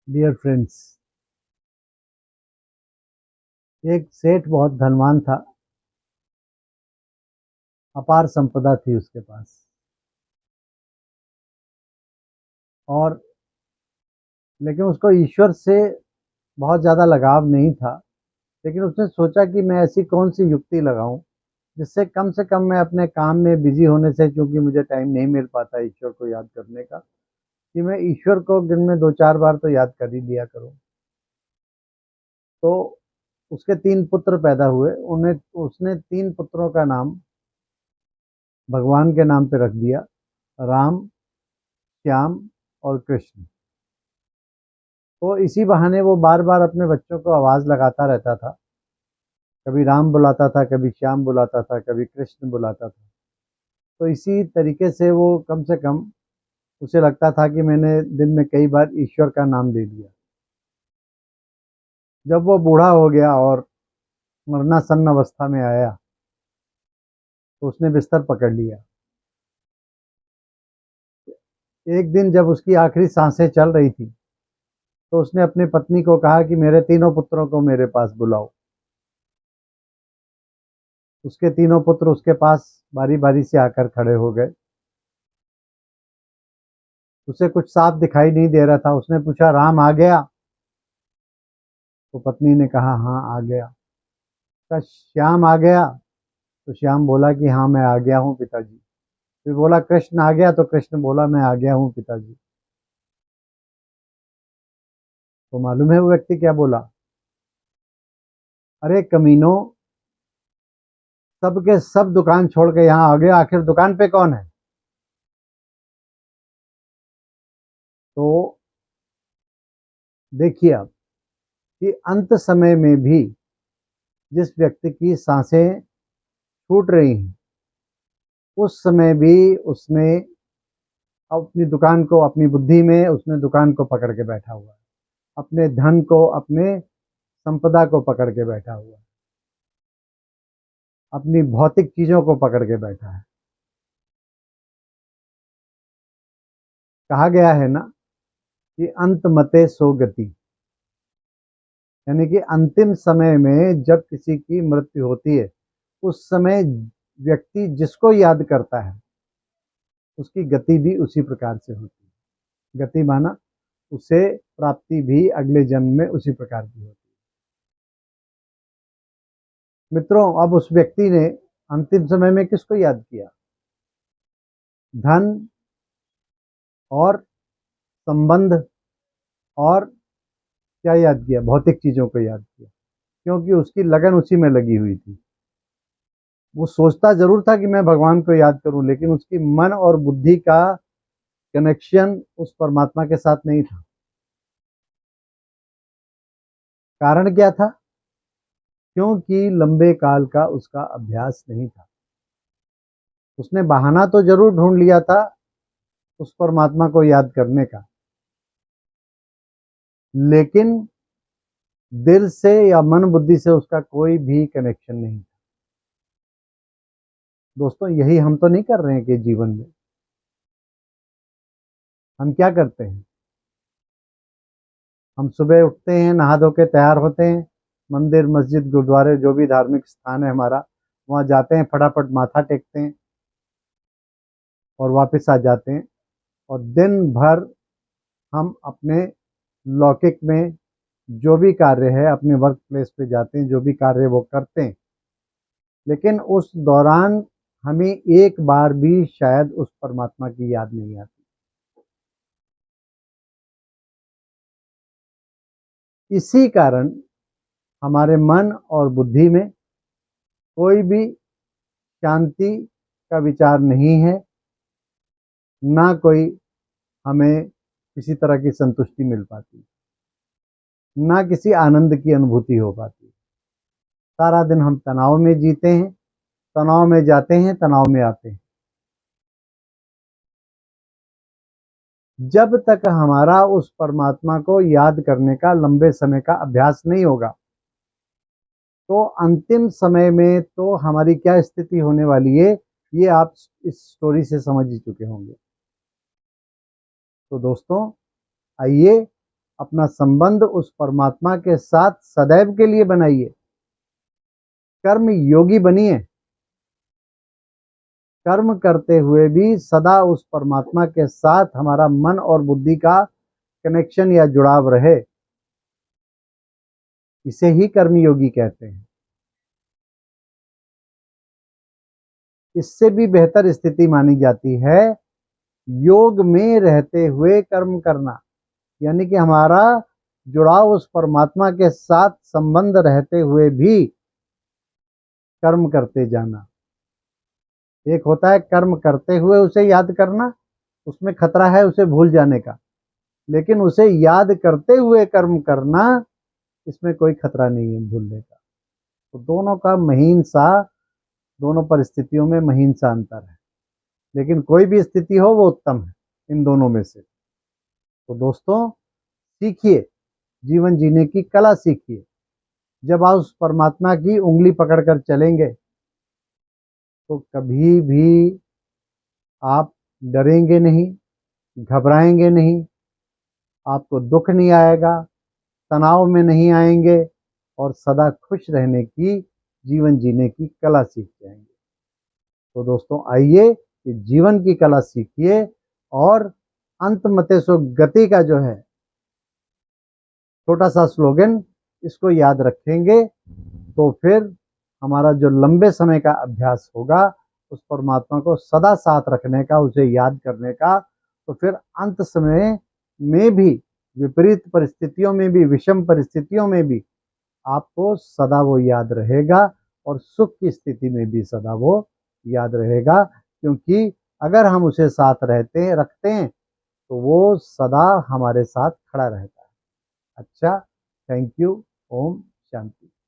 Dear friends, एक सेठ बहुत धनवान था। अपार संपदा थी उसके पास। और लेकिन उसको ईश्वर से बहुत ज़्यादा लगाव नहीं था। लेकिन उसने सोचा कि मैं ऐसी कौन सी युक्ति लगाऊं जिससे कम से कम मैं अपने काम में बिजी होने से, क्योंकि मुझे टाइम नहीं मिल पाता ईश्वर को याद करने का, कि मैं ईश्वर को दिन में 2-4 बार तो याद कर ही लिया करूं। तो उसके 3 पुत्र पैदा हुए। उन्हें उसने 3 पुत्रों का नाम भगवान के नाम पे रख दिया, राम, श्याम और कृष्ण। तो इसी बहाने वो बार बार अपने बच्चों को आवाज़ लगाता रहता था। कभी राम बुलाता था, कभी श्याम बुलाता था, कभी कृष्ण बुलाता था। तो इसी तरीके से वो कम से कम उसे लगता था कि मैंने दिन में कई बार ईश्वर का नाम ले लिया। जब वो बूढ़ा हो गया और मरणासन्न अवस्था में आया तो उसने बिस्तर पकड़ लिया। एक दिन जब उसकी आखिरी सांसें चल रही थी तो उसने अपनी पत्नी को कहा कि मेरे 3 पुत्रों को मेरे पास बुलाओ। उसके 3 पुत्र उसके पास बारी बारी से आकर खड़े हो गए। उसे कुछ साफ दिखाई नहीं दे रहा था। उसने पूछा, राम आ गया? तो पत्नी ने कहा, हाँ आ गया। कहा, श्याम आ गया? तो श्याम बोला कि हाँ मैं आ गया हूँ पिताजी। फिर बोला, कृष्ण आ गया? तो कृष्ण बोला, मैं आ गया हूँ पिताजी। तो मालूम है वो व्यक्ति क्या बोला? अरे कमीनों, सब के सब दुकान छोड़ के यहाँ आ गए, आखिर दुकान पे कौन है? तो देखिए अब कि अंत समय में भी जिस व्यक्ति की सांसें छूट रही हैं, उस समय भी उसने अपनी दुकान को, अपनी बुद्धि में उसने दुकान को पकड़ के बैठा हुआ है। अपने धन को, अपने संपदा को पकड़ के बैठा हुआ है। अपनी भौतिक चीजों को पकड़ के बैठा है। कहा गया है ना कि अंत मते सो गति, यानी कि अंतिम समय में जब किसी की मृत्यु होती है, उस समय व्यक्ति जिसको याद करता है उसकी गति भी उसी प्रकार से होती है। गति माना उसे प्राप्ति भी अगले जन्म में उसी प्रकार की होती है। मित्रों, अब उस व्यक्ति ने अंतिम समय में किसको याद किया? धन और संबंध और क्या याद किया? भौतिक चीजों को याद किया, क्योंकि उसकी लगन उसी में लगी हुई थी। वो सोचता जरूर था कि मैं भगवान को याद करूं, लेकिन उसकी मन और बुद्धि का कनेक्शन उस परमात्मा के साथ नहीं था। कारण क्या था? क्योंकि लंबे काल का उसका अभ्यास नहीं था। उसने बहाना तो जरूर ढूंढ लिया था उस परमात्मा को याद करने का, लेकिन दिल से या मन बुद्धि से उसका कोई भी कनेक्शन नहीं था। दोस्तों, यही हम तो नहीं कर रहे हैं कि जीवन में हम क्या करते हैं? हम सुबह उठते हैं, नहा धो के तैयार होते हैं, मंदिर, मस्जिद, गुरुद्वारे, जो भी धार्मिक स्थान है हमारा, वहाँ जाते हैं, फटाफट माथा टेकते हैं और वापस आ जाते हैं। और दिन भर हम अपने लौकिक में जो भी कार्य है, अपने वर्क प्लेस पे जाते हैं, जो भी कार्य वो करते हैं, लेकिन उस दौरान हमें एक बार भी शायद उस परमात्मा की याद नहीं आती। इसी कारण हमारे मन और बुद्धि में कोई भी शांति का विचार नहीं है, ना कोई हमें किसी तरह की संतुष्टि मिल पाती, ना किसी आनंद की अनुभूति हो पाती। सारा दिन हम तनाव में जीते हैं, तनाव में जाते हैं, तनाव में आते हैं। जब तक हमारा उस परमात्मा को याद करने का लंबे समय का अभ्यास नहीं होगा, तो अंतिम समय में तो हमारी क्या स्थिति होने वाली है, ये आप इस स्टोरी से समझ ही चुके होंगे। तो दोस्तों, आइए अपना संबंध उस परमात्मा के साथ सदैव के लिए बनाइए। कर्म योगी बनिए। कर्म करते हुए भी सदा उस परमात्मा के साथ हमारा मन और बुद्धि का कनेक्शन या जुड़ाव रहे। इसे ही कर्मयोगी कहते हैं। इससे भी बेहतर स्थिति मानी जाती है योग में रहते हुए कर्म करना, यानी कि हमारा जुड़ाव उस परमात्मा के साथ संबंध रहते हुए भी कर्म करते जाना। एक होता है कर्म करते हुए उसे याद करना, उसमें खतरा है उसे भूल जाने का, लेकिन उसे याद करते हुए कर्म करना, इसमें कोई खतरा नहीं है भूलने का। तो दोनों का महीन सा, दोनों परिस्थितियों में महीन सा अंतर है, लेकिन कोई भी स्थिति हो वो उत्तम है इन दोनों में से। तो दोस्तों सीखिए, जीवन जीने की कला सीखिए। जब आप उस परमात्मा की उंगली पकड़कर चलेंगे तो कभी भी आप डरेंगे नहीं, घबराएंगे नहीं, आपको दुख नहीं आएगा, तनाव में नहीं आएंगे और सदा खुश रहने की, जीवन जीने की कला सीख जाएंगे। तो दोस्तों आइए कि जीवन की कला सीखिए और अंत मते सो गति का जो है छोटा सा स्लोगन, इसको याद रखेंगे तो फिर हमारा जो लंबे समय का अभ्यास होगा उस परमात्मा को सदा साथ रखने का, उसे याद करने का, तो फिर अंत समय में भी, विपरीत परिस्थितियों में भी, विषम परिस्थितियों में भी आपको सदा वो याद रहेगा और सुख की स्थिति में भी सदा वो याद रहेगा, क्योंकि अगर हम उसे साथ रखते हैं तो वो सदा हमारे साथ खड़ा रहता है। अच्छा, थैंक यू। ओम शांति।